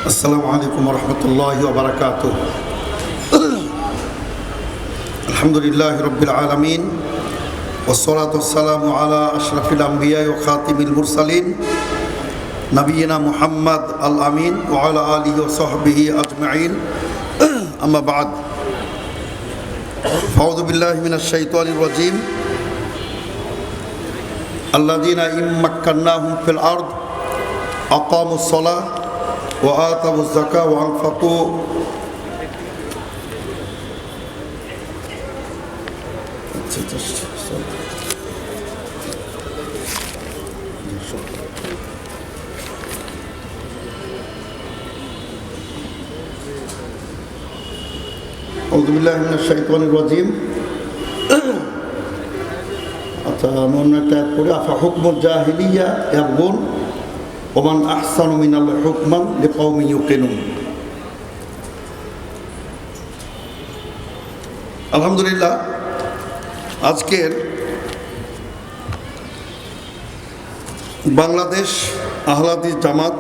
আসসালামু আলাইকুম রহমতুল্লাহি ওয়া বারাকাতুহু। আলহামদুলিল্লাহি রাব্বিল আলামিন ওয়াসসালাতু ওয়াসসালামু আলা আশরাফিল আমবিয়া ওয়া খাতিমিল মুরসালিন নবিয়িনা মুহাম্মদ আল আমিন ওয়া আলা আলিহি ওয়া সাহবিহি আজমাইন। আম্মা বা'দ, আউযু বিল্লাহি মিনাশ শাইতানির রাজীম। আল্লাযীনা ইম্মাক্কান্নাহুম ফিল আরদ আকামুস সালাহ ওয়া আতাউয যাকাহ ওয়া আনফাকু আউযু বিল্লাহি মিনাশ শাইতানির রাজীম। আচ্ছা, আমি অন্য একটা আয়াত পড়ি। আফা হুকমুল জাহিলিয়া ইয়াবগুন ওয়া মান আহসানু মিনাল্লাহি হুকমান লিকাওমিন ইউকিনুন। আলহামদুলিল্লাহ, আজকের বাংলাদেশ আহলাদিস জামাত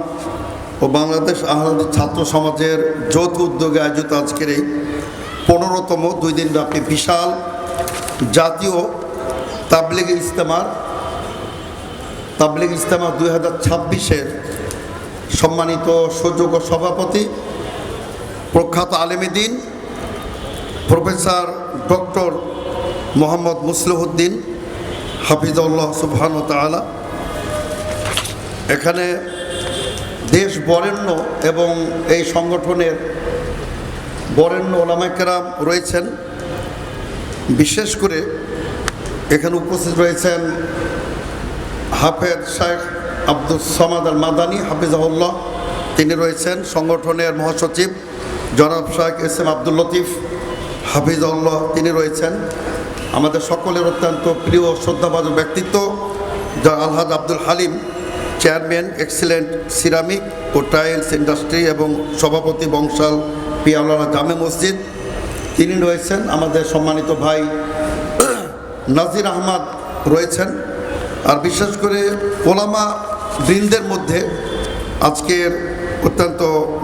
ও বাংলাদেশ আহলাদিস ছাত্র সমাজের যৌথ উদ্যোগে আয়োজিত আজকের এই 15তম 2 দিনব্যাপী বিশাল জাতীয় তাবলিগ ইজতেমা 2026-এর সম্মানিত সুযোগ্য সভাপতি প্রখ্যাত আলেমে দ্বীন প্রফেসর ডক্টর মোহাম্মদ মুসলিহুদ্দিন হাফিজাহুল্লাহ সুবহানাহু ওয়া তাআলা এখানে দেশ বরেণ্য এবং এই সংগঠনের বরেণ্য ওলামায়ে কেরাম রয়েছেন। বিশেষ করে এখানে উপস্থিত রয়েছেন হাফেজ শেখ আব্দুস সামাদ আল মাদানী হাফিজাহুল্লাহ, তিনি রয়েছেন। সংগঠনের মহাসচিব জনাব শেখ এস এম আব্দুল লতিফ হাফিজাহুল্লাহ, তিনি রয়েছেন। আমাদের সকলের অত্যন্ত প্রিয় শ্রদ্ধাভাজন ব্যক্তিত্ব আলহাজ Abdul Halim, chairman excellent ceramic ও টাইলস ইন্ডাস্ট্রি এবং সভাপতি বংশাল পিয়াওয়ালা জামে মসজিদ, তিনি রয়েছেন। আমাদের সম্মানিত ভাই নাজির আহমদ রয়েছেন। আর বিশেষ করে ওলামা বৃন্দের মধ্যে আজকের অত্যন্ত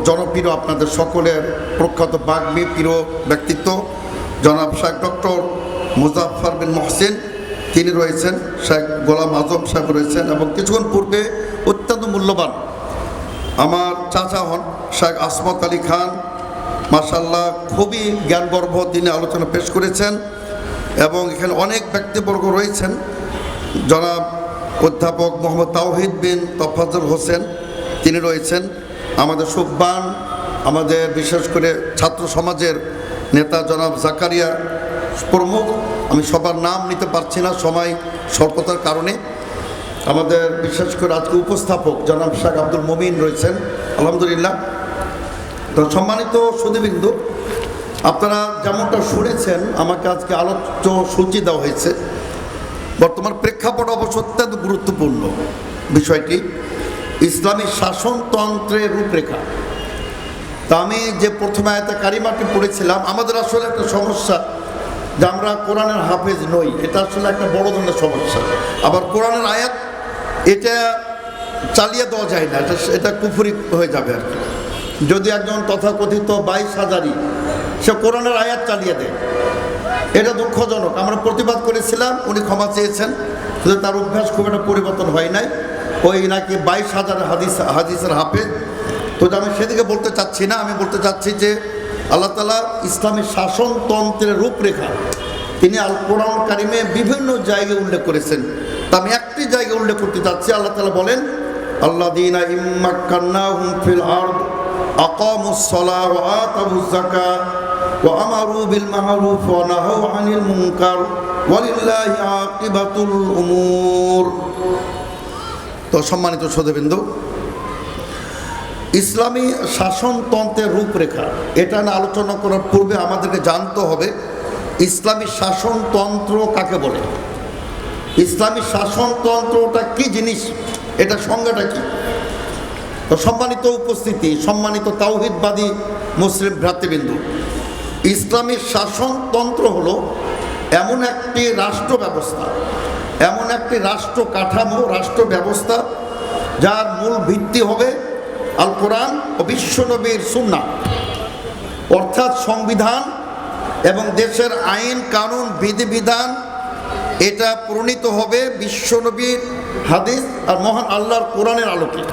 জনপ্রিয় আপনাদের সকলের প্রখ্যাত বাগ্মী প্রিয় ব্যক্তিত্ব জনাব শেখ ডক্টর মুজাফফর বিন মহসিন, তিনি রয়েছেন। শেখ গোলাম আজম সাহেব রয়েছেন এবং কিছুক্ষণ পূর্বে অত্যন্ত মূল্যবান আমার চাচা হন শেখ আসমত আলী খান, মাশাআল্লাহ খুবই জ্ঞানগর্ভ তিনি আলোচনা পেশ করেছেন। এবং এখানে অনেক ব্যক্তিবর্গ রয়েছেন। জনাব অধ্যাপক মোহাম্মদ তাওহিদ বিন তফাজ্জল হোসেন, তিনি রয়েছেন। আমাদের সুবহান, আমাদের বিশেষ করে ছাত্র সমাজের নেতা জনাব জাকারিয়া প্রমুখ, আমি সবার নাম নিতে পারছি না সময় স্বল্পতার কারণে। আমাদের বিশেষ করে আজকে উপস্থাপক জনাব শেখ আব্দুল মমিন রয়েছেন। আলহামদুলিল্লাহ। তো সম্মানিত সুধীবৃন্দ, আপনারা যেমনটা শুনেছেন আমাকে আজকে আলোচ্য সূচি দেওয়া হয়েছে। বর্তমান প্রেক্ষাপট অবশ্য অত্যন্ত গুরুত্বপূর্ণ বিষয়টি, ইসলামী শাসনতন্ত্রের রূপরেখা। তা আমি যে প্রথমে আয়াতে কারিমাটি পড়েছিলাম, আমাদের আসলে একটা সমস্যা যে আমরা কোরআনের হাফেজ নই, এটা আসলে একটা বড় ধরনের সমস্যা। আবার কোরআনের আয়াত এটা চালিয়ে দেওয়া যায় না, এটা কুফরি হয়ে যাবে আর কি। যদি একজন তথাকথিত 22 হাজারি সে কোরআনের আয়াত চালিয়ে দেয়, এটা দুঃখজনক। আমরা প্রতিবাদ করেছিলাম, উনি ক্ষমা চেয়েছেন, কিন্তু তার অভ্যাস খুব একটা পরিবর্তন হয় নাই। ওই নাকি 22,000 হাদিসের হাফেজ। তো আমি সেদিকে বলতে চাচ্ছি না, আমি বলতে চাচ্ছি যে আল্লাহ তাআলা ইসলামী শাসনতন্ত্রের রূপরেখা তিনি আল কোরআন কারিমে বিভিন্ন জায়গায় উল্লেখ করেছেন। তা আমি একটি জায়গায় উল্লেখ করতে চাচ্ছি। আল্লাহ তাআলা বলেন, আল্লাযীনা ইম্মাক্কান্নাহুম ফিল আরদ আকামুস সালাহ ওয়া আতাউয যাকাহ ওয়া আমারু বিল মা'রুফ ওয়া নাহাউ আনিল মুনকার ওয়ালিল্লাহি আকিবাতুল উমুর। তো সম্মানিত সুধীবৃন্দ, ইসলামী শাসনতন্ত্রের রূপরেখা এটা নিয়ে আলোচনা করার পূর্বে আমাদেরকে জানতে হবে ইসলামী শাসনতন্ত্র কাকে বলে, ইসলামী শাসনতন্ত্রটা কি জিনিস, এটা সংজ্ঞাটা কি। তো সম্মানিত উপস্থিতি, সম্মানিত তাওহীদবাদী মুসলিম ভ্রাতৃবৃন্দ, ইসলামী শাসনতন্ত্র হলো এমন একটি রাষ্ট্র ব্যবস্থা, এমন একটি রাষ্ট্র কাঠামো, রাষ্ট্র ব্যবস্থা যার মূল ভিত্তি হবে আল কোরআন ও বিশ্বনবীর সুন্নাহ, অর্থাৎ সংবিধান এবং দেশের আইন কানুন বিধিবিধান এটা প্রণীত হবে বিশ্বনবীর হাদিস আর মহান আল্লাহর কোরআনের আলোকে।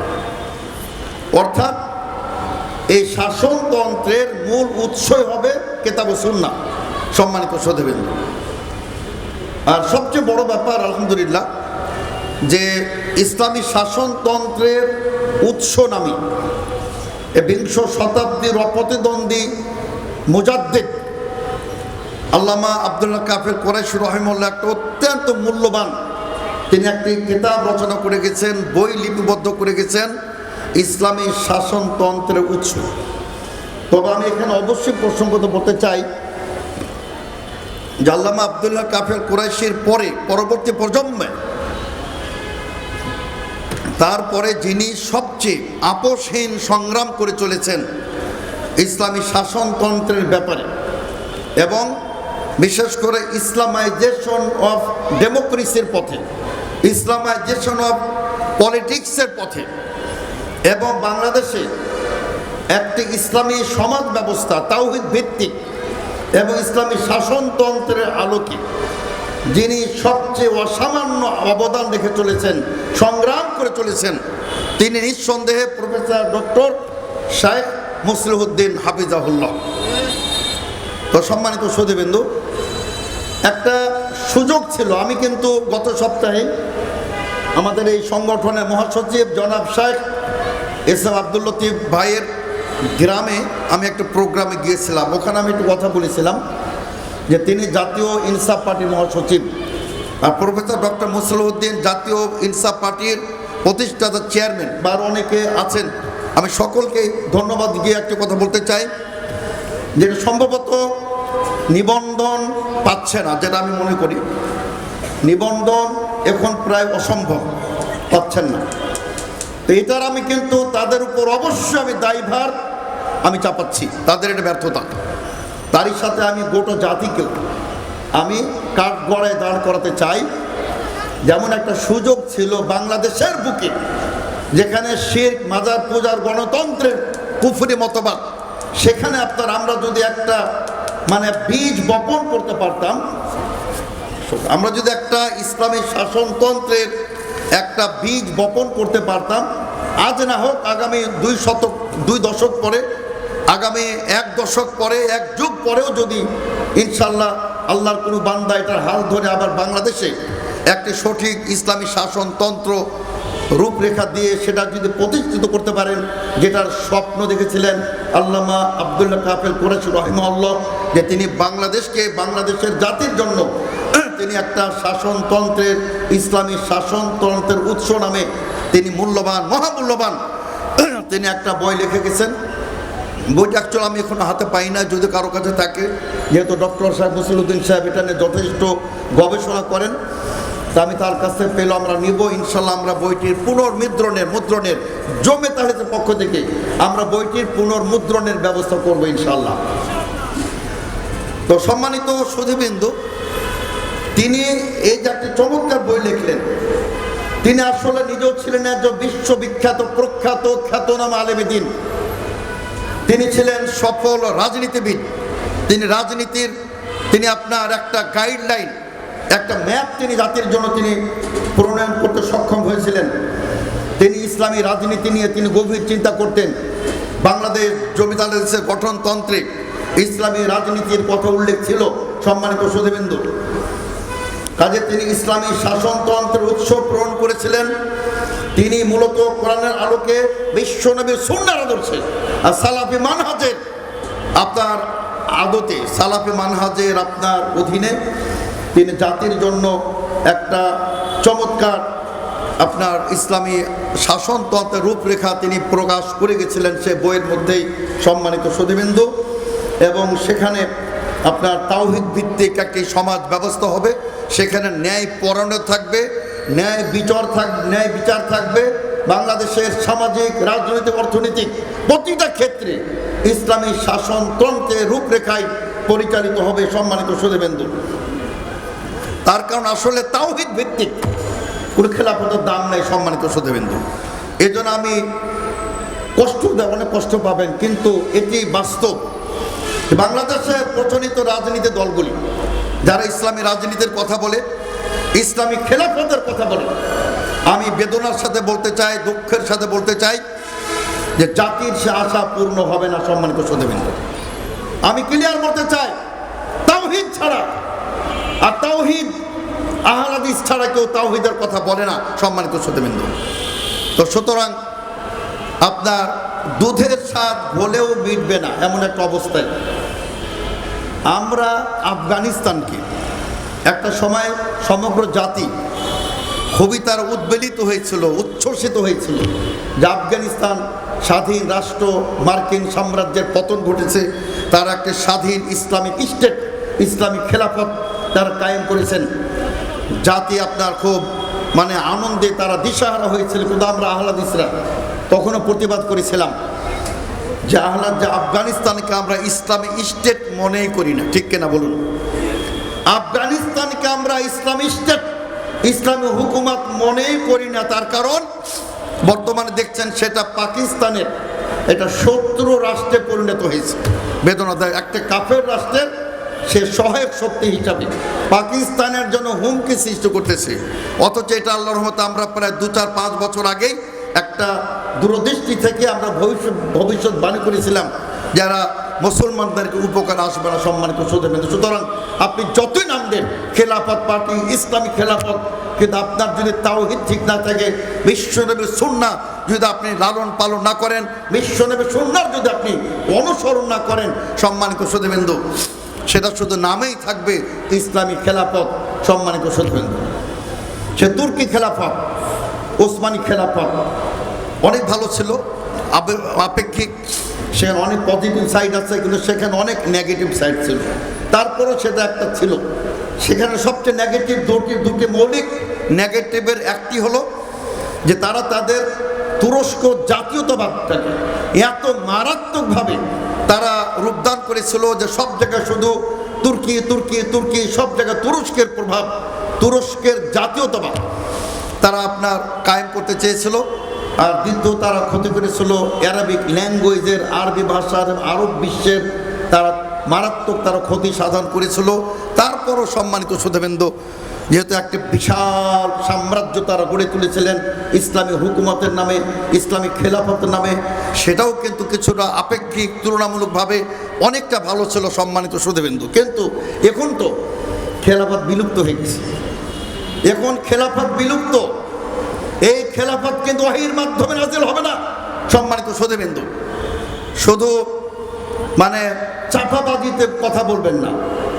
অর্থাৎ এই শাসনতন্ত্রের মূল উৎসই হবে কিতাব ও সুন্নাহ। সম্মানিত শ্রোতাবৃন্দ, আর সবচেয়ে বড় ব্যাপার আলহামদুলিল্লাহ যে ইসলামী শাসনতন্ত্রের উৎস নামী বিংশ শতাব্দীর অপ্রতিদ্বন্দ্বী মুজাদ্দিদ আল্লামা আব্দুল্লাহ কাফের কুরাইশি রাহিমাহুল্লাহ একটা অত্যন্ত মূল্যবান তিনি একটি কিতাব রচনা করে গেছেন, বই লিপিবদ্ধ করে গেছেন, ইসলামী শাসনতন্ত্রের উৎস। তবে আমি এখানে অবশ্যই প্রসঙ্গত বলতে চাই যে আল্লামা আব্দুল্লাহ কাফের কুরাইশির পরবর্তী প্রজন্মে তারপরে যিনি সবচেয়ে আপোষহীন সংগ্রাম করে চলেছেন ইসলামী শাসনতন্ত্রের ব্যাপারে এবং বিশেষ করে ইসলামাইজেশন অফ ডেমোক্রেসির পথে, ইসলামাইজেশন অফ পলিটিক্সের পথে এবং বাংলাদেশে একটি ইসলামী সমাজ ব্যবস্থা তাওহীদ ভিত্তিক এবং ইসলামী শাসনতন্ত্রের আলোকে যিনি সবচেয়ে অসামান্য অবদান রেখে চলেছেন, সংগ্রাম করে চলেছেন, তিনি নিঃসন্দেহে প্রফেসর ডক্টর শাইখ মুসলিহুদ্দিন হাফিজাহুল্লাহ। তো সম্মানিত সুধীবৃন্দু, একটা সুযোগ ছিল, আমি কিন্তু গত সপ্তাহে আমাদের এই সংগঠনের মহাসচিব জনাব শাইখ এসএম আব্দুল লতিফ ভাইয়ের গ্রামে আমি একটা প্রোগ্রামে গিয়েছিলাম। ওখানে আমি একটু কথা বলেছিলাম যে তিনি জাতীয় ইনসাফ পার্টির মহাসচিব আর প্রফেসর ডক্টর মুসলিহুদ্দিন জাতীয় ইনসাফ পার্টির প্রতিষ্ঠাতা চেয়ারম্যান বা অনেকে আছেন। আমি সকলকে ধন্যবাদ দিয়ে একটা কথা বলতে চাই যে সম্ভবত নিবন্ধন পাচ্ছে না, যেটা আমি মনে করি নিবন্ধন এখন প্রায় অসম্ভব, পাচ্ছেন না। তো এটার আমি কিন্তু তাদের উপর অবশ্যই আমি দায়ভার আমি চাপাচ্ছি, তাদের এটা ব্যর্থতা। তারই সাথে আমি গোটা জাতিকেও আমি কাঠগড়ায় দাঁড় করাতে চাই। যেমন একটা সুযোগ ছিল বাংলাদেশের বুকে যেখানে শিরক মাজার পূজার গণতন্ত্রের কুফরি মতবাদ, সেখানে আমরা যদি একটা বীজ বপন করতে পারতাম, আমরা যদি একটা ইসলামী শাসনতন্ত্রের একটা বীজ বপন করতে পারতাম, আজ না হোক আগামী 2 দশক পরে, আগামী 1 দশক পরে, 1 যুগ পরেও যদি ইনশাল্লাহ আল্লাহর কোনো বান্দা এটার হাল ধরে আবার বাংলাদেশে একটি সঠিক ইসলামী শাসনতন্ত্র রূপরেখা দিয়ে সেটা যদি প্রতিষ্ঠিত করতে পারেন, যেটার স্বপ্ন দেখেছিলেন আল্লামা আব্দুল্লাহ কাফের কুরাইশি রাহিমাহুল্লাহ, যে তিনি বাংলাদেশকে বাংলাদেশের জাতির জন্য তিনি একটা শাসনতন্ত্রের ইসলামী শাসনতন্ত্রের উৎস নামে তিনি মূল্যবান মহামূল্যবান তিনি একটা বই লিখে গেছেন। বইটা অ্যাকচুয়ালি আমি এখনো হাতে পাই না, যদি কারো কাছে থাকে, যেহেতু ডক্টর সাহেব মুসলিহুদ্দিন সাহেব এটা নিয়ে যথেষ্ট গবেষণা করেন, তা আমি তার কাছে পেলে আমরা নিব ইনশাল্লাহ। আমরা বইটির মুদ্রণের জমে তাহলের পক্ষ থেকে আমরা বইটির পুনর্মুদ্রণের ব্যবস্থা করবো ইনশাল্লাহ। তো সম্মানিত সুধীবৃন্দু, তিনি এই যে একটি চমৎকার বই লিখলেন, তিনি আসলে নিজেও ছিলেন একজন বিশ্ববিখ্যাত প্রখ্যাত খ্যাতনামা আলেমে দ্বীন। তিনি ছিলেন সফল রাজনীতিবিদ। তিনি রাজনীতির আপনার একটা গাইডলাইন, একটা ম্যাপ তিনি জাতির জন্য তিনি প্রণয়ন করতে সক্ষম হয়েছিলেন। তিনি ইসলামী রাজনীতি নিয়ে তিনি গভীর চিন্তা করতেন। বাংলাদেশ জমিদার দেশের গঠনতন্ত্রে ইসলামী রাজনীতির কথা উল্লেখ ছিল সম্মানিত সুধীবৃন্দু। কাজে তিনি ইসলামী শাসনতন্ত্রের উৎস পূরণ করেছিলেন। তিনি মূলত কোরআনের আলোকে বিশ্বনবীর সুন্নাহর আদর্শে আর সালাফি মানহাজের আপনার আদতে, সালাফি মানহাজের আপনার অধীনে তিনি জাতির জন্য একটা চমৎকার আপনার ইসলামী শাসনতন্ত্রের রূপরেখা তিনি প্রকাশ করে গেছিলেন সে বইয়ের মধ্যেই সম্মানিত সুধীবৃন্দু। এবং সেখানে আপনার তাওহীদ ভিত্তিক একটি সমাজ ব্যবস্থা হবে, সেখানে ন্যায় পরায়ণ থাকবে, ন্যায় বিচার থাকবে। বাংলাদেশের সামাজিক, রাজনৈতিক, অর্থনৈতিক প্রতিটা ক্ষেত্রে ইসলামী শাসনতন্ত্রের রূপরেখায় পরিচালিত হবে সম্মানিত সুধীবৃন্দু। তার কারণ আসলে তাওহীদ ভিত্তিক কোনো খেলাফতের দাম নাই সম্মানিত সুধীবৃন্দু। এই জন্য আমি কষ্ট দেয়, অনেক কষ্ট পাবেন, কিন্তু এটি বাস্তব। বাংলাদেশে প্রচলিত রাজনীতি দলগুলি যারা ইসলামী রাজনীতির কথা বলে, ইসলামী খেলাফতের কথা বলে, আমি বেদনার সাথে বলতে চাই, দুঃখের সাথে বলতে চাই যে জাতির সে আশা পূর্ণ হবে না। সম্মানিত শ্রোতাবৃন্দ, আমি ক্লিয়ার বলতে চাই, তাওহীদ ছাড়া, আর তাওহীদ আহলে হাদিস ছাড়া কেউ তাওহীদের কথা বলে না। সম্মানিত শ্রোতাবৃন্দ, তো সুতরাং আপনার দুধের স্বাদ হলেও মিটবে না এমন একটা অবস্থায় আমরা আফগানিস্তানকে একটা সময় সমগ্র জাতি খুবই তার উদ্বেলিত হয়েছিল, উচ্ছ্বসিত হয়েছিল যে আফগানিস্তান স্বাধীন রাষ্ট্র, মার্কিন সাম্রাজ্যের পতন ঘটেছে, তারা একটা স্বাধীন ইসলামিক স্টেট, ইসলামিক খেলাফত তারা কায়েম করেছেন। জাতি আপনার খুব আনন্দে তারা দিশাহারা হয়েছিল। কিন্তু আমরা আহলে হাদিসরা তখনও প্রতিবাদ করেছিলাম যে আফগানিস্তানকে আমরা ইসলামিক স্টেট মনেই করি না। ঠিক কিনা বলুন? আফগানিস্তানকে আমরা ইসলামিক স্টেট, ইসলামী হুকুমত মনেই করি না। তার কারণ বর্তমানে দেখছেন সেটা পাকিস্তানের এটা শত্রু রাষ্ট্রে পরিণত হয়েছে। বেদনাদায়ক, একটা কাফের রাষ্ট্রের সে সহায়ক শক্তি হিসাবে পাকিস্তানের জন্য হুমকি সৃষ্টি করতেছে। অথচ এটা আল্লাহর রহমতে আমরা প্রায় 2-4-5 বছর আগেই একটা দূরদৃষ্টি থেকে আমরা ভবিষ্যৎবাণী করেছিলাম যারা মুসলমানদেরকে উপকার আসবে না। সম্মানিত শ্রোতাবৃন্দ, সুতরাং আপনি যতই নাম দেন খেলাফত পার্টি, ইসলামিক খেলাফত, কিন্তু আপনার যদি তাওহীদ ঠিক না থাকে, বিশ্বনবীর সুন্নাহ যদি আপনি লালন পালন না করেন, বিশ্বনবীর সুন্নাহ যদি আপনি অনুসরণ না করেন, সম্মানিত শ্রোতাবৃন্দ, সেটা শুধু নামেই থাকবে ইসলামী খেলাফত। সম্মানিত শ্রোতাবৃন্দ, সে তুর্কি খেলাফত, ওসমানী খেলাফত অনেক ভালো ছিল, আপেক্ষিক, সেখানে অনেক পজিটিভ সাইড আছে, কিন্তু সেখানে অনেক নেগেটিভ সাইড ছিল। তারপরেও সেটা একটা ছিল, সেখানে সবচেয়ে নেগেটিভ দুটি মৌলিক নেগেটিভের একটি হলো যে তারা তাদের তুরস্ক জাতীয়তাবাদটাকে এত মারাত্মকভাবে তারা রূপদান করেছিল যে সব জায়গায় শুধু তুর্কি তুর্কি তুর্কি, সব জায়গায় তুরস্কের প্রভাব, তুরস্কের জাতীয়তাবাদ তারা আপনার কায়েম করতে চেয়েছিল। আর দ্বিতীয় তারা ক্ষতি করেছিল অ্যারাবিক ল্যাঙ্গুয়েজের, আরবি ভাষার, আরব বিশ্বের তারা মারাত্মক তারা ক্ষতি সাধন করেছিল। তারপরও সম্মানিত শ্রোতাবৃন্দ, যেহেতু একটি বিশাল সাম্রাজ্য তারা গড়ে তুলেছিলেন ইসলামী হুকুমতের নামে, ইসলামী খেলাফতের নামে, সেটাও কিন্তু কিছুটা আপেক্ষিক তুলনামূলকভাবে অনেকটা ভালো ছিল। সম্মানিত শ্রোতাবৃন্দ, কিন্তু এখন তো খেলাফত বিলুপ্ত হয়ে গেছে। এখন খেলাফত বিলুপ্ত। এই খেলাফত কিন্তু ওহীর মাধ্যমে নাজিল হবে না। সম্মানিত শ্রোতাবৃন্দ, শুধু চাপাবাজিতে কথা বলবেন না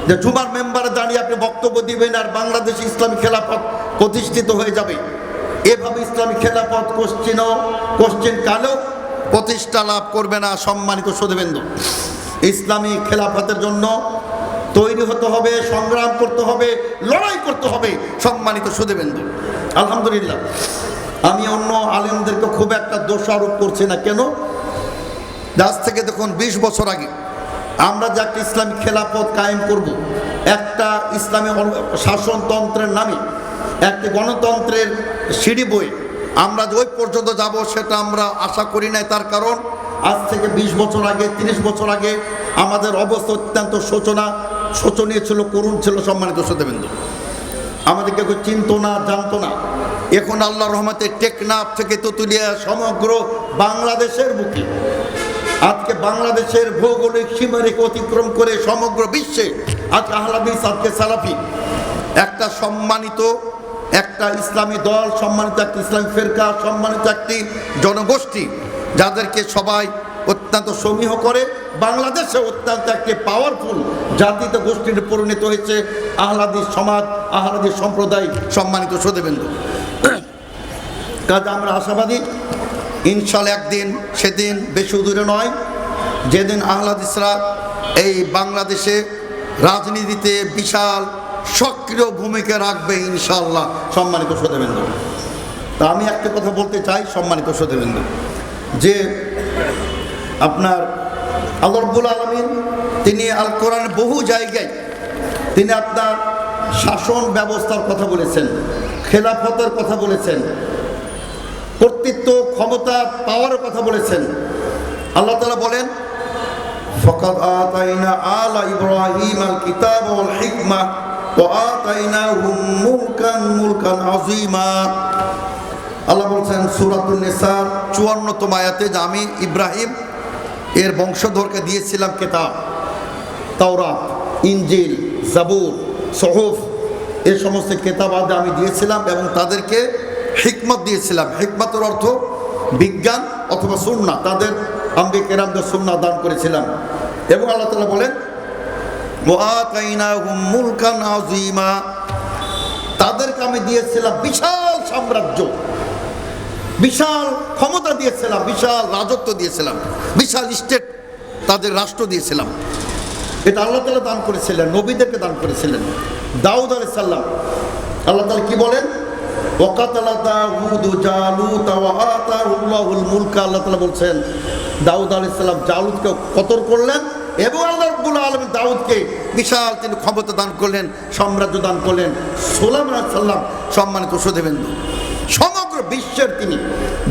যে জুমার মেম্বারে দাঁড়িয়ে আপনি বক্তব্য দিবেন আর বাংলাদেশ ইসলামী খেলাফত প্রতিষ্ঠিত হয়ে যাবে। এভাবে ইসলামী খেলাফত কোশ্চিন কালেও প্রতিষ্ঠা লাভ করবে না। সম্মানিত শ্রোতাবৃন্দ, ইসলামী খেলাফতের জন্য তৈরি হতে হবে, সংগ্রাম করতে হবে, লড়াই করতে হবে। সম্মানিত শ্রোতাবৃন্দ, আলহামদুলিল্লাহ আমি অন্য আলেমদেরকে খুব একটা দোষারোপ করছি না। কেন? আজ থেকে দেখুন 20 বছর আগে আমরা যে একটা ইসলামী খেলাফত কায়েম করব, একটা ইসলামী শাসনতন্ত্রের নামে একটি গণতন্ত্রের সিঁড়ি বয়ে আমরা যে ওই পর্যন্ত যাব সেটা আমরা আশা করি নাই। তার কারণ আজ থেকে 20 বছর আগে, 30 বছর আগে আমাদের অবস্থা অত্যন্ত শোচনীয় ছিল, করুণ ছিল। সম্মানিত শ্রোতাবৃন্দ, আমাদেরকে কেউ চিনতো না, জানতো না। এখন আল্লাহর রহমতে টেকনাফ থেকে তেঁতুলিয়া সমগ্র বাংলাদেশের বুকে আজকে বাংলাদেশের ভৌগোলিক সীমারেখা অতিক্রম করে সমগ্র বিশ্বে আজকে আহলে হাদিস, আজকে সালাফি একটা সম্মানিত একটা ইসলামী দল, সম্মানিত একটি ইসলামী ফেরকা, সম্মানিত একটি জনগোষ্ঠী যাদেরকে সবাই অত্যন্ত সমীহ করে, বাংলাদেশে অত্যন্ত একটি পাওয়ারফুল জাতিতে গোষ্ঠীতে পরিণত হয়েছে আহলে হাদিস সমাজ, আহলে হাদিস সম্প্রদায়। সম্মানিত শ্রোতাবৃন্দ, কাজে আমরা আশাবাদী ইনশাআল্লাহ একদিন, সেদিন বেশি দূরে নয়, যেদিন আহলে হাদিসরা এই বাংলাদেশে রাজনীতিতে বিশাল সক্রিয় ভূমিকা রাখবে ইনশাআল্লাহ। সম্মানিত শ্রোতাবৃন্দ, তা আমি একটা কথা বলতে চাই সম্মানিত শ্রোতাবৃন্দ, যে আপনার আল্লাহ রাব্বুল আলামিন তিনি আল কোরআনের বহু জায়গায় তিনি আপনার শাসন ব্যবস্থার কথা বলেছেন, খেলাফতের কথা বলেছেন, কর্তৃত্ব ক্ষমতা পাওয়ার কথা বলেছেন। আল্লাহ তাআলা বলেন ফাকাদ আতাইনা আলা ইব্রাহিমাল কিতাব ওয়াল হিকমা ওয়া আতাইনাহুম মুলকান আযীমা। আল্লাহ বলছেন সূরাতুন নিসার 54তম আয়াতে যে আমি ইব্রাহিম এর বংশধরকে দিয়েছিলাম কিতাব, তাওরাত, ইনজিল, জাবুর, সুহুফ, এই সমস্ত কিতাব আদি আমি দিয়েছিলাম এবং তাদেরকে হিকমত দিয়েছিলাম। হিকমতের অর্থ বিজ্ঞান অথবা সুন্নাহ, তাদের আম্বিয়া কেরামদের সুন্নাহ দান করেছিলাম। এবং আল্লাহ তাআলা বলেন ওয়া আতাইনাহুম মুলকান আযীমা, তাদেরকে আমি দিয়েছিলাম বিশাল সাম্রাজ্য, বিশাল ক্ষমতা দিয়েছিলাম, বিশাল রাজত্ব দিয়েছিলাম, বিশাল স্টেট, তাদের রাষ্ট্র দিয়েছিলাম। এটা আল্লাহ তাআলা দান করেছিলেন, নবীদেরকে দান করেছিলেন। দাউদ আলাইহিস সালাম, আল্লাহ তাআলা কি বলেন ওয়াকাতালা দাউদু জালুতা ওয়া আতাহুল্লাহুল মুলকা। আল্লাহ তাআলা বলছেন দাউদ আলাইহিস সালাম জালুতকে কতল করলেন এবং আল্লাহ রাব্বুল আলামিন দাউদকে বিশাল তিনি ক্ষমতা দান করলেন, সাম্রাজ্য দান করলেন। সুলাইমান আলাইহিস সালাম সম্মানিত সুধীবৃন্দ, সমগ্র বিশ্বের তিনি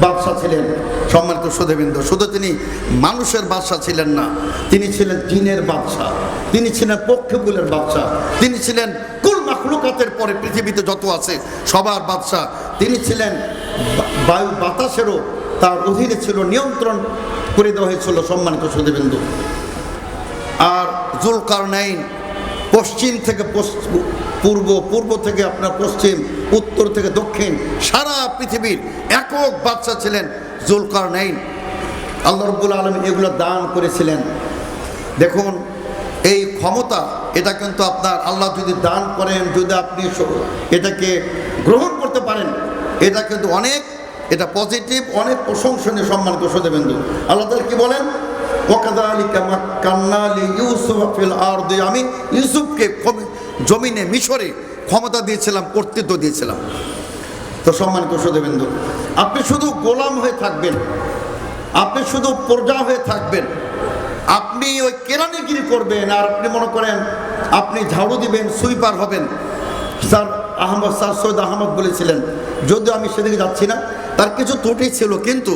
বাদশা ছিলেন। সম্মানিত সুধীবৃন্দ, শুধু তিনি মানুষের বাদশা ছিলেন না, তিনি ছিলেন জিনের বাদশা, তিনি ছিলেন পক্ষীকুলের বাদশা, তিনি ছিলেন কুল মাখলুকাতের পরে পৃথিবীতে যত আছে সবার বাদশা। তিনি ছিলেন বায়ু বাতাসেরও তার অধীনে ছিল, নিয়ন্ত্রণ করে দেওয়া হয়েছিল। সম্মানিত সুধীবৃন্দ, আর যুলকারনাইন পশ্চিম থেকে পূর্ব, পূর্ব থেকে আপনার পশ্চিম, উত্তর থেকে দক্ষিণ, সারা পৃথিবীর একক বাদশা ছিলেন যুলকারনাইন। আল্লাহ রাব্বুল আলামিন এগুলো দান করেছিলেন। দেখুন এই ক্ষমতা, এটা কিন্তু আপনার আল্লাহ যদি দান করেন, যদি আপনি এটাকে গ্রহণ করতে পারেন, এটা কিন্তু অনেক, এটা পজিটিভ, অনেক প্রশংসনীয়। সম্মানিত সুধীবৃন্দ, আল্লাহ তাআলা কি বলেন ওয়াকাযালিকা মাক্কান্না লিইউসুফা ফিল আরদি, আমি ইউসুফকে জমিনে মিশরে ক্ষমতা দিয়েছিলাম, কর্তৃত্ব দিয়েছিলাম। তো সম্মানিত সুধীবৃন্দ, আপনি শুধু গোলাম হয়ে থাকবেন, আপনি শুধু প্রজা হয়ে থাকবেন, আপনি ওই কেরানিগিরি করবেন, আর আপনি মনে করেন আপনি ঝাড়ু দিবেন, সুইপার হবেন। স্যার সৈয়দ আহমদ বলেছিলেন, যদিও আমি সেদিকে যাচ্ছি না, তার কিছু ত্রুটি ছিল, কিন্তু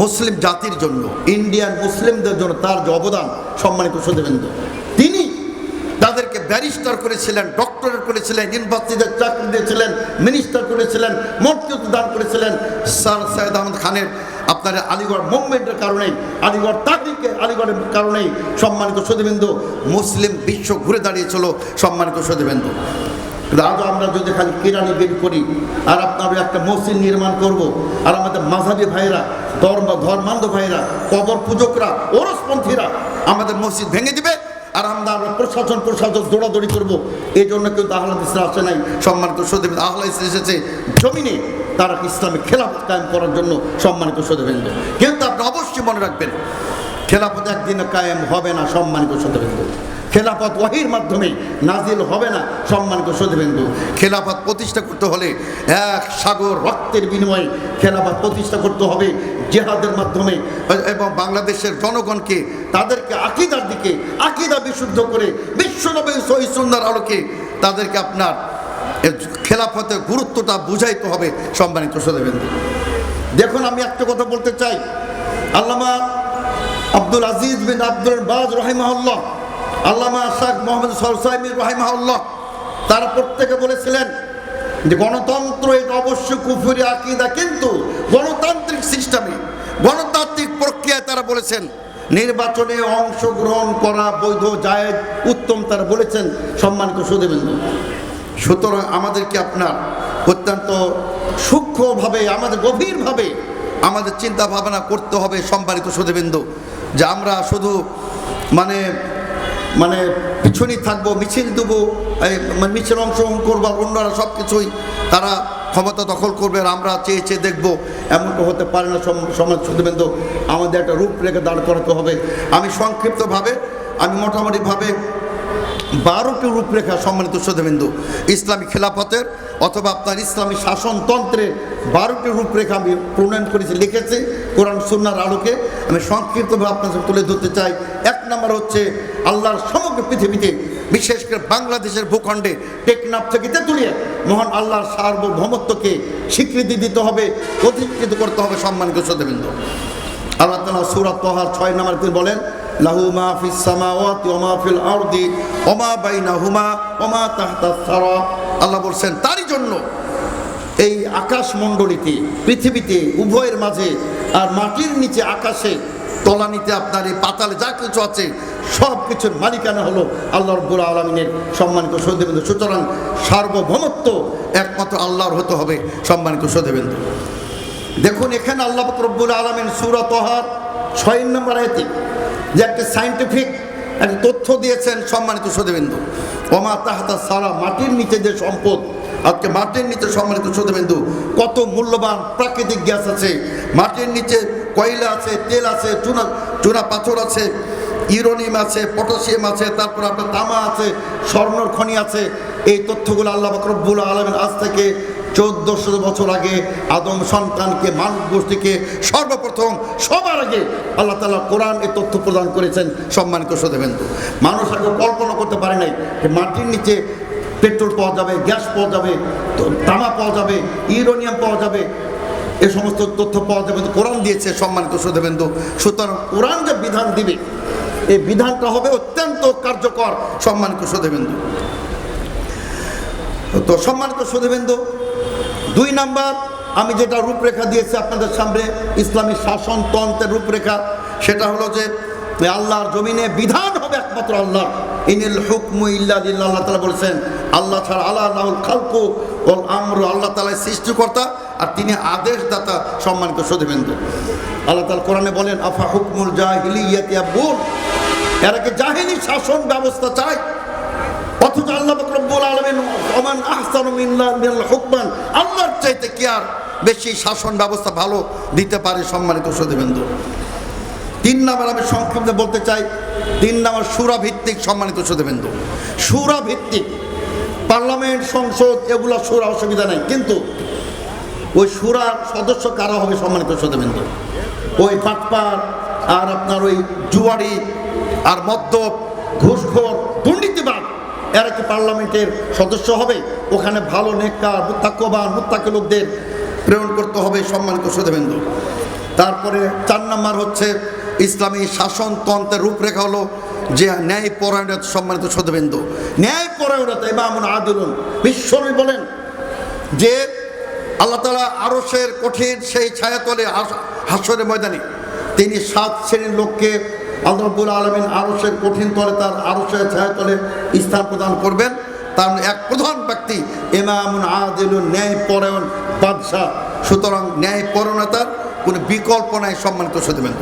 মুসলিম জাতির জন্য, ইন্ডিয়ান মুসলিমদের জন্য তার যে অবদান, সম্মানিত সুধীবৃন্দ, তিনি তাদেরকে ব্যারিস্টার করেছিলেন, ডক্টরেট করেছিলেন, ইউনিভার্সিটিতে চাকরি দিয়েছিলেন, মিনিস্টার করেছিলেন, মর্যাদা দান করেছিলেন। স্যার সৈয়দ আহমদ খানের আপনার আলিগড় মুভমেন্টের কারণেই, আলিগড় তাহরিকে, আলিগড়ের কারণেই সম্মানিত সুধীবৃন্দ মুসলিম বিশ্ব ঘুরে দাঁড়িয়েছিল। সম্মানিত সুধীবৃন্দ, আজও আমরা যদি খালি কেরানি বের করি, আর আপনার একটা মসজিদ নির্মাণ করব, আর আমাদের মাঝহাবি ভাইরা, ধর্মান্ধ ভাইরা, কবর পূজকরা, ওরসপন্থীরা আমাদের মসজিদ ভেঙে দিবে, আর আমরা প্রশাসন দৌড়াদৌড়ি করবো। এই জন্য কিন্তু আহলে হাদিসরা আসে নাই। সম্মানিত সুধীবৃন্দ, আহলে হাদিস এসেছে জমিনে তারা ইসলামিক খেলাফত কায়েম করার জন্য। সম্মানিত সুধীবৃন্দ, কিন্তু আপনি অবশ্যই মনে রাখবেন খেলাফত একদিনে কায়েম হবে না। সম্মানিত সুধীবৃন্দ, খেলাফত ওয়াহির মাধ্যমে নাজিল হবে না। সম্মানিত সুধীবৃন্দ, খেলাফত প্রতিষ্ঠা করতে হলে এক সাগর রক্তের বিনিময়ে খেলাফত প্রতিষ্ঠা করতে হবে জিহাদের মাধ্যমে, এবং বাংলাদেশের জনগণকে তাদেরকে আকীদার দিকে, আকীদা বিশুদ্ধ করে বিশ্বনবী সহিহ সুন্নাহর আলোকে তাদেরকে আপনার খেলাফতের গুরুত্বটা বুঝাইতে হবে। সম্মানিত সুধীবৃন্দ, দেখুন আমি একটা কথা বলতে চাই, আল্লামা আব্দুল আজিজ বিন আব্দুল বাজ রাহিমাহুল্লাহ, আল্লামা শাহ মোহাম্মদ সরসাইমি রাহিমাহুল্লাহ, তারা প্রত্যেকে বলেছিলেন যে গণতন্ত্র এটা অবশ্যই কুফরি আকীদা, কিন্তু গণতান্ত্রিক সিস্টেমে, গণতান্ত্রিক প্রক্রিয়ায় তারা বলেছেন নির্বাচনে অংশগ্রহণ করা বৈধ, জায়েজ, উত্তম, তারা বলেছেন। সম্মানিত সুধীবৃন্দ, সুতরাং আমাদেরকে আপনার অত্যন্ত সূক্ষ্মভাবে, আমাদের গভীরভাবে আমাদের চিন্তা ভাবনা করতে হবে। সম্মানিত সুধীবৃন্দ, যে আমরা শুধু মানে পিছনেই থাকবো, মিছিল দেবো, মিছিল অংশগ্রহণ করবো, অন্যরা সব কিছুই তারা ক্ষমতা দখল করবে, আর আমরা চেয়ে চেয়ে দেখবো, এমনটা হতে পারে না। সমাজ সুধীবৃন্দ, আমাদের একটা রূপরেখা দাঁড় করাতে হবে। আমি সংক্ষিপ্তভাবে, আমি মোটামুটিভাবে 12টি রূপরেখা, সম্মানিত সুধীবৃন্দ, ইসলামী খেলাফতের অথবা আপনার ইসলামী শাসনতন্ত্রের 12টি রূপরেখা আমি প্রণয়ন করেছি, লিখেছি কোরআন সুন্নাহর আলোকে। আমি সংক্ষিপ্তভাবে আপনাদের তুলে ধরতে চাই। 1 নম্বর হচ্ছে আল্লাহর সমগ্র পৃথিবীতে, বিশেষ করে বাংলাদেশের ভূখণ্ডে টেকনাফ থেকে তেঁতুলিয়া মহান আল্লাহর সার্বভৌমত্বকে স্বীকৃতি দিতে হবে, প্রতিষ্ঠিত করতে হবে। সম্মানিত সুধীবৃন্দ, আল্লাহ তাআলা সূরা তাহা 6 নম্বরে তিনি বলেন, লাহু মা ফিস সামাওয়াতি ওয়া মা ফিল আরদি ওয়া মা বাইনাহুমা ওয়া মা তাহতাস সারা। আল্লাহ বলছেন তারই জন্য এই আকাশমণ্ডলীতে, পৃথিবীতে, উভয়ের মাঝে আর মাটির নিচে, আকাশে, তলানিতে, আপনার এই পাতালে যা কিছু আছে সব কিছুর মালিকানা হলো আল্লাহ রাব্বুল আলামিনের। সম্মানিত সহোদরবৃন্দ, সুতরাং সার্বভৌমত্ব একমাত্র আল্লাহর হতে হবে। সম্মানিত সহোদরবৃন্দ, দেখুন এখানে আল্লাহ রাব্বুল আলামিন সূরা তাহার 6 নম্বর আয়াতে যে একটা সায়েন্টিফিক একটা তথ্য দিয়েছেন। সম্মানিত সহোদরবৃন্দ, ওয়া মা তাহতাস সারা, মাটির নিচে যে সম্পদ, আজকে মাটির নিচে সম্মানিত সহোদরবৃন্দ কত মূল্যবান প্রাকৃতিক গ্যাস আছে, মাটির নিচে কয়লা আছে, তেল আছে, চুনা পাথর আছে, ইউরেনিয়াম আছে, পটাশিয়াম আছে, তারপর আপনার তামা আছে, স্বর্ণর খনি আছে। এই তথ্যগুলো আল্লাহ রাব্বুল আলামিন আজ থেকে 1400 বছর আগে আদম সন্তানকে, মানব গোষ্ঠীকে সর্বপ্রথম সবার আগে আল্লাহ তাআলা কোরআন এই তথ্য প্রদান করেছেন। সম্মানিত সহোদরবৃন্দ, মানুষ আগে কল্পনা করতে পারে নাই যে মাটির নিচে পেট্রোল পাওয়া যাবে, গ্যাস পাওয়া যাবে, তামা পাওয়া যাবে, ইউরেনিয়াম পাওয়া যাবে, এ সমস্ত তথ্য পাওয়া যাবে কোরআন দিয়েছে। সম্মানিত সহোদরবৃন্দ, সুতরাং কোরআন যে বিধান দিবে এই বিধানটা হবে অত্যন্ত কার্যকর। সম্মানিত সহোদরবৃন্দ, তো সম্মানিত সহোদরবৃন্দ, 2 নাম্বার আমি যেটা রূপরেখা দিয়েছি আপনাদের সামনে, ইসলামী শাসনতন্ত্রের রূপরেখা, সেটা হলো যে আল্লাহর জমিনে বিধান হবে একমাত্র আল্লাহ। ইনিল হুকমু ইল্লা লিল্লাহ, আল্লাহ তাআলা বলেছেন আল্লাহ ছাড়া, আল্লাহুল খালকু ওয়াল আমরু, আল্লাহ তাআলা সৃষ্টিকর্তা আর তিনি আদেশদাতা। সম্মানিত সহোদরবৃন্দ, আল্লাহ তাআলা কোরআনে বলেন আফা হুকমুল জাহিলিয়াতি ইয়াবগুন, এরা কি জাহিলি শাসন ব্যবস্থা চায়? অথচ আল্লাহ রাব্বুল আলামিন ওমান আহসানু মিনাল হুকমান, আল্লাহর চাইতে কি আর বেশি শাসন ব্যবস্থা ভালো দিতে পারে? সম্মানিত সহোদরবৃন্দ, 3 নাম্বার আমি সংক্ষেপে বলতে চাই, 3 নাম্বার সূরা ভিত্তিক। সম্মানিত সহোদরবৃন্দ, সূরা ভিত্তিক পার্লামেন্ট, সংসদ, এগুলো সূরা অসুবিধা নাই, কিন্তু ওই সূরার সদস্য কারা হবে? সম্মানিত সহোদরবৃন্দ, ওই পাটপার আর আপনার ওই জুয়ারি আর মদ্যপ, ঘুষখোর, দুর্নীতিবাদ, এরা কি পার্লামেন্টের সদস্য হবে? ওখানে ভালো নেককার, মুত্তাকওয়াবান, মুত্তাকি লোকদের প্রেরণ করতে হবে। সম্মানিত সহোদরবৃন্দ, তারপরে 4 নাম্বার হচ্ছে ইসলামী শাসনতন্ত্রের রূপরেখা হলো যে ন্যায়পরায়ণতা। সম্মানিত সহোদরবৃন্দ, ন্যায়পরায়ণতা, ইমামুন আদিলুন। বিশ্বনবী বলেন যে আল্লাহ তাআলা আরশের কঠিন সেই ছায়াতলে, হাসরের ময়দানে তিনি 7 শ্রেণীর লোককে আল্লাহ রাব্বুল আলামিন আরশের কঠিন তলে, তার আরশের ছায়াতলে স্থান প্রদান করবেন। তার এক প্রধান ব্যক্তি ইমামুন আদিলুন, ন্যায়পরায়ণ বাদশাহ। সুতরাং ন্যায়পরায়ণতার কোনো বিকল্প নাই। সম্মানিত সহোদরবৃন্দ,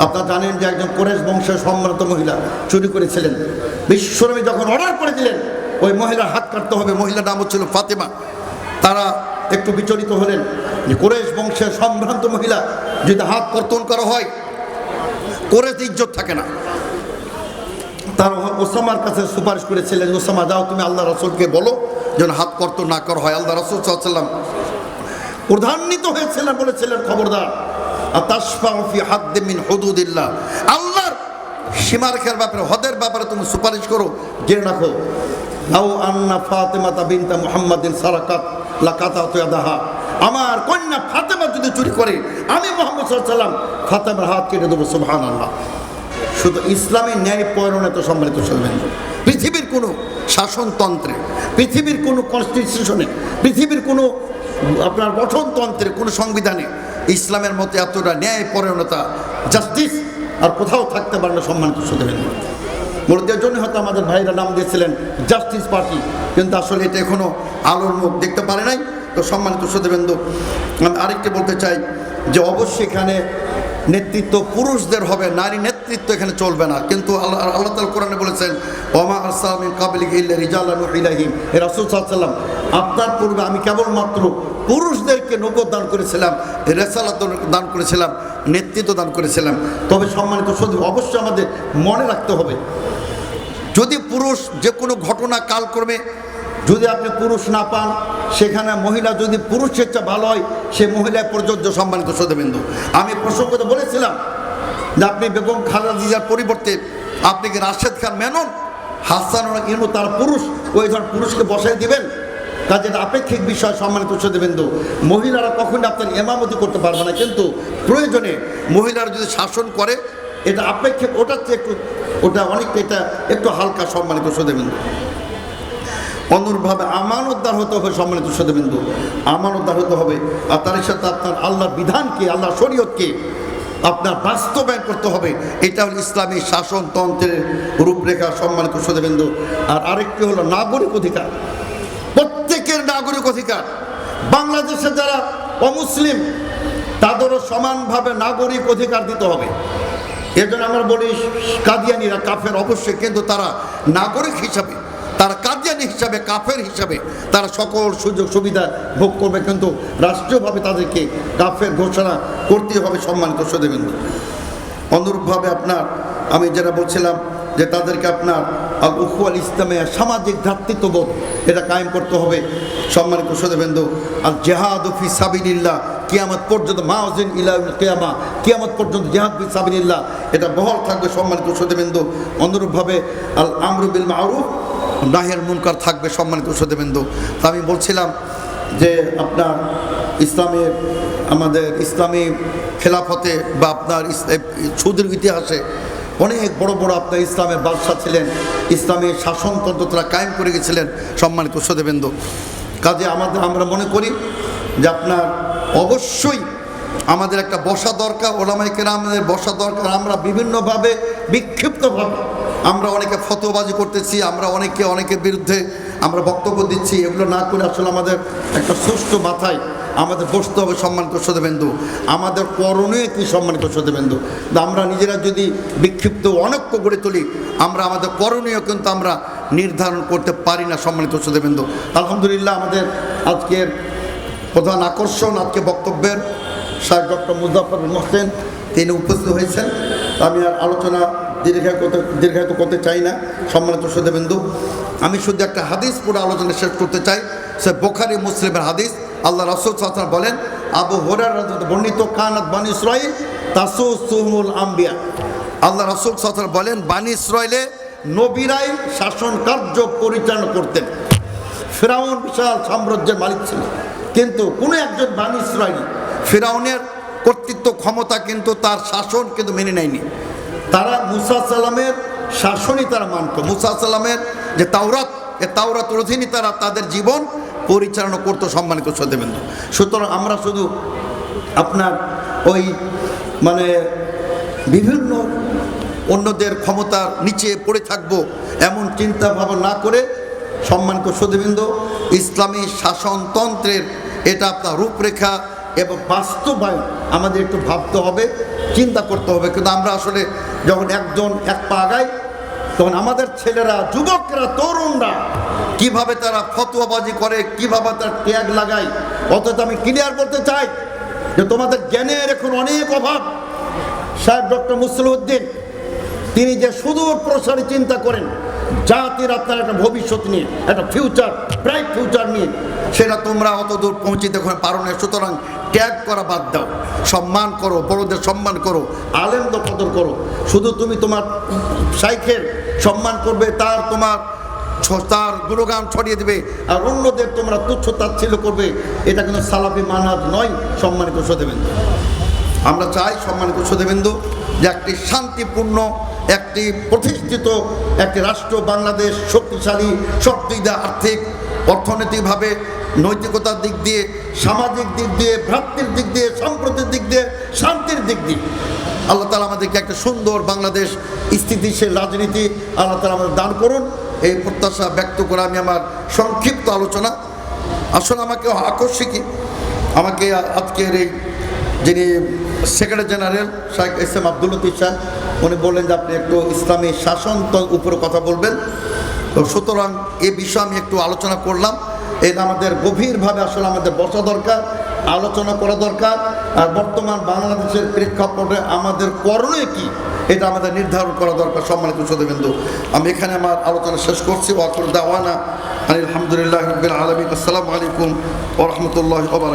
আপনারা জানেন যে একজন কুরাইশ বংশের সম্মানিত মহিলা চুরি করেছিলেন। বিশ্বনবী যখন অর্ডার করে দিলেন ওই মহিলার হাত কাটতে হবে, মহিলার নাম হচ্ছিল ফাতেমা, তারা একটু বিচলিত হলেন যে কুরাইশ বংশের সম্ভ্রান্ত মহিলা যদি হাত কর্তন করা হয়, কুরাইশ ইজ্জত থাকে না। তারা ওসামার কাছে সুপারিশ করেছিলেন, ওসামা যাও তুমি আল্লাহ রাসূলকে বলো যেন হাত কর্তন না করা হয়। আল্লাহ রাসূল সাল্লাল্লাহু আলাইহি ওয়াসাল্লাম প্রধান্বিত হয়েছিলেন, বলেছিলেন খবরদার, আতাশফাউ ফি হাদ্দিন মিন হুদুদিল্লাহ, আল্লাহর সীমারেখার ব্যাপারে, হদের ব্যাপারে তুমি সুপারিশ করো। জেনে রাখো, লাউ আন্না ফাতেমাতা বিনতা মুহাম্মাদিন সারাকাত লাকাতাতু ইয়াদাহা, আমার কন্যা ফাতেমা যদি চুরি করে আমি মুহাম্মদ সাল্লাল্লাহু আলাইহি ওয়াসাল্লাম ফাতেমার হাত কেটে দেবো। সুবহানাল্লাহ। শুধু ইসলামী ন্যায়পরায়ণতা। সম্মানিত সহোদরবৃন্দ, পৃথিবীর কোনো শাসনতন্ত্রে, পৃথিবীর কোনো কনস্টিটিউশনে, পৃথিবীর কোনো আপনার গঠনতন্ত্রে, কোনো সংবিধানে ইসলামের মতো এতটা ন্যায়পরায়ণতা, জাস্টিস আর কোথাও থাকতে পারে না। সম্মানিত সহোদরবৃন্দ, মূলত এর জন্য হয়তো আমাদের ভাইরা নাম দিয়েছিলেন জাস্টিস পার্টি, কিন্তু আসলে এটা এখনো আলোর মুখ দেখতে পারে নাই। তো সম্মানিত সহোদরবৃন্দ, আমি আরেকটি বলতে চাই যে অবশ্যই এখানে নেতৃত্ব পুরুষদের হবে, নারী নেতৃত্ব এখানে চলবে না। কিন্তু আল্লাহ তাআলা কোরআনে বলেছেন ওমা আরসালনা মিন ক্বাবলিকা ইল্লা রিজালান নূহি ইলাইহিম, হে রাসূল সাল্লাল্লাহু আলাইহি ওয়াসাল্লাম আপনার পূর্বে আমি কেবলমাত্র পুরুষদেরকে নবুয়ত দান করেছিলাম, রিসালাত দান করেছিলাম, নেতৃত্ব দান করেছিলাম। তবে সম্মানিত সহোদর, অবশ্যই আমাদের মনে রাখতে হবে, যদি পুরুষ যে কোনো ঘটনা কালক্রমে যদি আপনি পুরুষ না পান, সেখানে মহিলা যদি পুরুষের চেয়ে ভালো হয়, সে মহিলায় প্রযোজ্য। সম্মানিত সহোদরবৃন্দ, আমি প্রসঙ্গত বলেছিলাম যে আপনি বেগম খালেদা জিয়ার পরিবর্তে আপনি কি রাশেদ খান মেনন, হাসান ইনু তার পুরুষ, ওই ধর পুরুষকে বসাই দিবেন? কাজে এটা আপেক্ষিক বিষয়। সম্মানিত সুধীবৃন্দ, মহিলারা কখনো আপনার ইমামতি করতে পারবে না, কিন্তু প্রয়োজনে মহিলারা যদি শাসন করে এটা আপেক্ষিক, ওটার চেয়ে ওটা অনেকটা এটা একটু হালকা। সম্মানিত সুধীবৃন্দ, অনুরূপভাবে আমানতদার হতে হবে। সম্মানিত সুধীবৃন্দ, আমানতদার হতে হবে, আর তার সাথে আপনার আল্লাহর বিধানকে, আল্লাহর শরীয়তকে আপনার বাস্তবায়ন করতে হবে। এটা হল ইসলামী শাসনতন্ত্রের রূপরেখা। সম্মানিত সুধীবৃন্দ, আর আরেকটি হলো নাগরিক অধিকার, প্রত্যেকের নাগরিক অধিকার। বাংলাদেশে যারা অমুসলিম তাদেরও সমানভাবে নাগরিক অধিকার দিতে হবে। এর জন্য আমরা বলি কাদিয়ানিরা কাফের অবশ্যই, কিন্তু তারা নাগরিক হিসাবে, তারা কাদিয়ানি হিসাবে, কাফের হিসাবে তারা সকল সুযোগ সুবিধা ভোগ করবে, কিন্তু রাষ্ট্রীয়ভাবে তাদেরকে কাফের ঘোষণা করতে হবে। সম্মানিত সুধীবৃন্দ, অনুরূপভাবে আপনার আমি যেটা বলছিলাম যে তাদেরকে আপনার আল উখওয়াল ইসলামে সামাজিক ভ্রাতৃত্ববোধ এটা কায়েম করতে হবে। সম্মানিত সুধীবৃন্দ, আর জিহাদ ফি সাবিলিল্লাহ কিয়ামত পর্যন্ত, মাউজিন ইলাউল কিয়ামা, কিয়ামত পর্যন্ত জিহাদ ফি সাবিলিল্লাহ এটা বহাল থাকবে। সম্মানিত সুধীবৃন্দ, অনুরূপভাবে আল আমরু বিল মারুফ নাহিয়াল মুনকার থাকবে। সম্মানিত সুধীবৃন্দ, তো আমি বলছিলাম যে আপনার ইসলামের, আমাদের ইসলামী খেলাফতে বা আপনার সুদীর্ঘ ইতিহাসে অনেক বড় বড় আপনার ইসলামের বাদশা ছিলেন, ইসলামের শাসনতন্ত্র তারা কায়েম করে গেছিলেন। সম্মানিত সুধীবৃন্দ, কাজে আমরা মনে করি যে আপনার অবশ্যই আমাদের একটা বসা দরকার, ওলামায়ে কেরামদের বসা দরকার। আমরা বিভিন্নভাবে বিক্ষিপ্তভাবে আমরা অনেকে ফতোয়াবাজি করতেছি, আমরা অনেকের বিরুদ্ধে আমরা বক্তব্য দিচ্ছি। এগুলো না করে আসলে আমাদের একটা সুষ্ঠু মাথায় আমাদের বসতে হবে। সম্মানিত সুধীবৃন্দ, আমাদের করণীয় কি? সম্মানিত সুধীবৃন্দ, আমরা নিজেরা যদি বিক্ষিপ্ত অনৈক্য গড়ে তুলি, আমরা আমাদের করণীয় কিন্তু আমরা নির্ধারণ করতে পারি না। সম্মানিত সুধীবৃন্দ, আলহামদুলিল্লাহ আমাদের আজকের প্রধান আকর্ষণ আজকে বক্তব্যের শাহেখ ডক্টর মুজাফফর বিন মোহসেন, তিনি উপস্থিত হয়েছেন। আমি আর আলোচনা দীর্ঘায়িত করতে চাই না। সম্মানিত সুধীবৃন্দ, আমি শুধু একটা হাদিস পুরো আলোচনা শেষ করতে চাই। সে বুখারী মুসলিমের হাদিস। আল্লাহ রাসূল সাল্লাল্লাহু আলাইহি ওয়াসাল্লাম বলেন, আবু হুরায়রা রাদিয়াল্লাহু বর্ণিত, কানাত বানী ইসরাঈল তাসুসুহুমুল আম্বিয়া। আল্লাহ রাসূল সাল্লাল্লাহু আলাইহি ওয়াসাল্লাম বলেন, বানী ইসরাঈলে নবীরাই শাসন কার্য পরিচালনা করতেন। ফিরআউন বিশাল সাম্রাজ্যের মালিক ছিল, কিন্তু কোনো একজন বানী ইসরাঈল ফিরআউনের কর্তৃত্ব ক্ষমতা কিন্তু তার শাসন কিন্তু মেনে নেয়নি। তারা মুসা সালামের শাসনই তারা মানত। মুসা সালামের যে তাওরাত, এই তাওরাতের অধীনে তারা তাদের জীবন পরিচালনা করতো। সম্মানিত সুধীবৃন্দ, সুতরাং আমরা শুধু আপনার ওই মানে বিভিন্ন অন্যদের ক্ষমতার নিচে পড়ে থাকবো এমন চিন্তা ভাবনা না করে, সম্মানিত সুধীবৃন্দ, ইসলামী শাসনতন্ত্রের এটা আপনার রূপরেখা এবং বাস্তবায়ন আমাদের একটু ভাবতে হবে, চিন্তা করতে হবে। কিন্তু আমরা আসলে যখন একজন এক পা আগাই, তখন আমাদের ছেলেরা, যুবকরা, তরুণরা কিভাবে তারা ফতোয়াবাজি করে, কিভাবে তার ট্যাগ লাগায়। অথচ আমি ক্লিয়ার বলতে চাই যে তোমাদের জ্ঞানের এখন অনেক অভাব। শাহেখ ডক্টর মুসলিউদ্দিন তিনি যে সুদূর প্রসারী চিন্তা করেন, জাতির আপনার একটা ভবিষ্যৎ নিয়ে, একটা ফিউচার, ব্রাইট ফিউচার নিয়ে, সেটা তোমরা অত দূর পৌঁছিতে পারো না। সুতরাং ত্যাগ করা বাদ দাও, সম্মান করো, বড়দের সম্মান করো, আলেমদের কদর করো। শুধু তুমি তোমার শাইখের সম্মান করবে, তার গুণগান ছড়িয়ে দেবে, আর অন্যদের তোমরা তুচ্ছ তাচ্ছিল্য করবে, এটা কিন্তু সালাফি মানহাজ নয়। সম্মানিত সুধীবৃন্দ, আমরা চাই সম্মানিত সুধীবৃন্দ যে একটি শান্তিপূর্ণ, একটি প্রতিষ্ঠিত একটি রাষ্ট্র বাংলাদেশ শক্তিশালী, সব দিক দিয়ে, আর্থিক, অর্থনৈতিকভাবে, নৈতিকতার দিক দিয়ে, সামাজিক দিক দিয়ে, ভ্রাতৃর দিক দিয়ে, সম্প্রতির দিক দিয়ে, শান্তির দিক দিয়ে আল্লাহ তাআলা আমাদেরকে একটা সুন্দর বাংলাদেশ, স্থিতিশীল রাজনীতি আল্লাহ তাআলা আমাদের দান করুন। এই প্রত্যাশা ব্যক্ত করে আমি আমার সংক্ষিপ্ত আলোচনা, আসলে আমাকে আকস্মিকই আমাকে আজকের এই যিনি secretary general Sheikh S M Abdul Latif সাহেব, উনি বললেন যে আপনি একটু ইসলামী শাসনতন্ত্রের উপরে কথা বলবেন। তো সুতরাং এ বিষয়ে আমি একটু আলোচনা করলাম। এটা আমাদের গভীরভাবে আসলে আমাদের বসা দরকার, আলোচনা করা দরকার। আর বর্তমান বাংলাদেশের প্রেক্ষাপটে আমাদের করণীয় কি, এটা আমাদের নির্ধারণ করা দরকার। সম্মানিত সুধীবৃন্দ, আমি এখানে আমার আলোচনা শেষ করছি। ওয়া আখিরু দাওয়ানা আলহামদুলিল্লাহি রাব্বিল আলামিন। আসসালামু আলাইকুম ওয়া রাহমাতুল্লাহি ওয়া বারাকাতুহু।